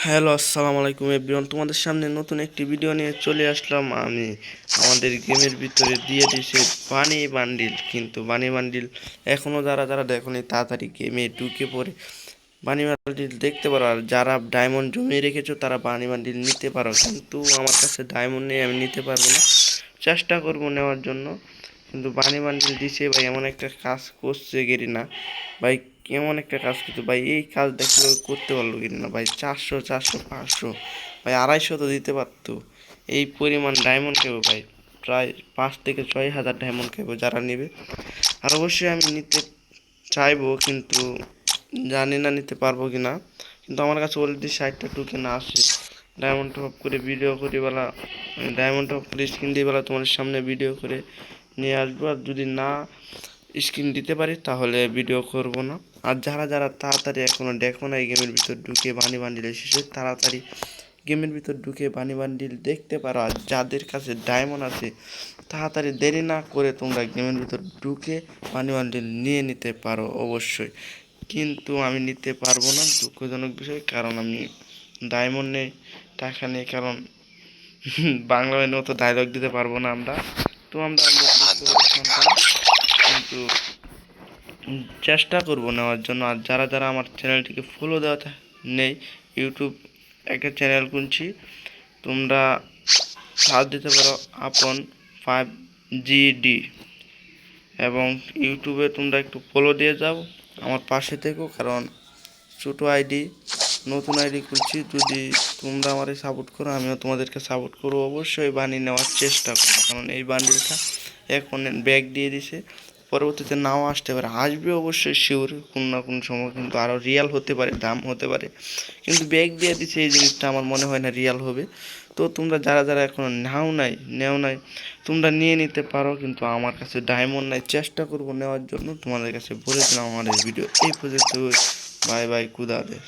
Hello, আসসালামু আলাইকুম everyone. তোমাদের সামনে নতুন একটি ভিডিও নিয়ে চলে আসলাম আমি। আমাদের গেমের ভিতরে দিয়ে দিয়েছে বানি বান্ডিল, কিন্তু বানি বান্ডিল এখনও যারা যারা দেখোনি তাড়াতাড়ি গেমে ঢুকে পড়ে বানি বান্ডিল দেখতে পারো। আর যারা ডায়মন্ড জমিয়ে রেখেছো তারা বানি বান্ডিল নিতে পারো, কিন্তু আমার কাছে ডায়মন্ড নেই, আমি নিতে পারবো না। চেষ্টা করবো নেওয়ার জন্য, কিন্তু বানি বান্ডিল দিছে ভাই। এমন একটা কাজ করছে গেরিনা ভাই, কেমন একটা কাজ করতো ভাই। এই কাজ দেখলে করতে পারলো গেরিনা ভাই। 400 400 500 ভাই, 250 তো দিতে পারতো। এই পরিমাণ ডায়মন্ড খেবো ভাই, প্রায় 5 থেকে 6 হাজার ডায়মন্ড খেবো যারা নেবে। আর অবশ্যই আমি নিতে চাইবো, কিন্তু জানি না নিতে পারবো কি না। কিন্তু আমার কাছে অলরেডি 60টা টোকেন আসে। ডায়মন্ড টপ করে ভিডিও করি বেলা, ডায়মন্ড টপ করে স্ক্রিন দিয়ে বেলা তোমাদের সামনে ভিডিও করে নিয়ে আসবো। আর যদি না স্ক্রিন দিতে পারি তাহলে ভিডিও করব না। আর যারা যারা তাড়াতাড়ি এখনও দেখো না এই গেমের ভিতর ঢুকে বানি বান্ডিল এসেছে, তাড়াতাড়ি গেমের ভিতর ঢুকে বানি বান্ডিল দেখতে পারো। আর যাদের কাছে ডায়মন্ড আছে তাড়াতাড়ি দেরি না করে তোমরা গেমের ভিতর ঢুকে বানি বান্ডিল নিয়ে নিতে পারো অবশ্যই। কিন্তু আমি নিতে পারবো না, দুঃখজনক বিষয়, কারণ আমি ডায়মন্ড নেই, টাকা নেই। কারণ বাংলা মতো ডায়লগ দিতে পারবো না আমরা, তো আমরা সন্তান, কিন্তু চেষ্টা করব নেওয়ার জন্য। আর যারা যারা আমার চ্যানেলটিকে ফলো দেওয়া নেই, ইউটিউব একটা চ্যানেল খুলছি, তোমরা সার্চ দিতে পারো আপন 5GD, এবং ইউটিউবে তোমরা একটু ফলো দিয়ে যাও, আমার পাশে থেকো। কারণ ছোটো আইডি, নতুন আইডি খুলছি, যদি তোমরা আমারে সাপোর্ট করো আমিও তোমাদেরকে সাপোর্ট করবো। অবশ্যই বানিয়ে নেওয়ার চেষ্টা করো, কারণ এই বান্ডিলটা এখন ব্যাগ দিয়ে দিছে, পরবর্তীতে নাও আসতে পারে, আসবে অবশ্যই শিওর কোন না কোন সময়, কিন্তু আরও রিয়াল হতে পারে, দাম হতে পারে। কিন্তু ব্যাগ দিয়ে দিছে এই জিনিসটা আমার মনে হয় না রিয়াল হবে। তো তোমরা যারা যারা এখনও নেও নাই, তোমরা নিয়ে নিতে পারো, কিন্তু আমার কাছে ডায়মন্ড নাই। চেষ্টা করবো নেওয়ার জন্য, তোমাদের কাছে বলে দিলাম। আমাদের ভিডিও এই পর্যন্ত। বাই বাই, খুদা হাফেজ।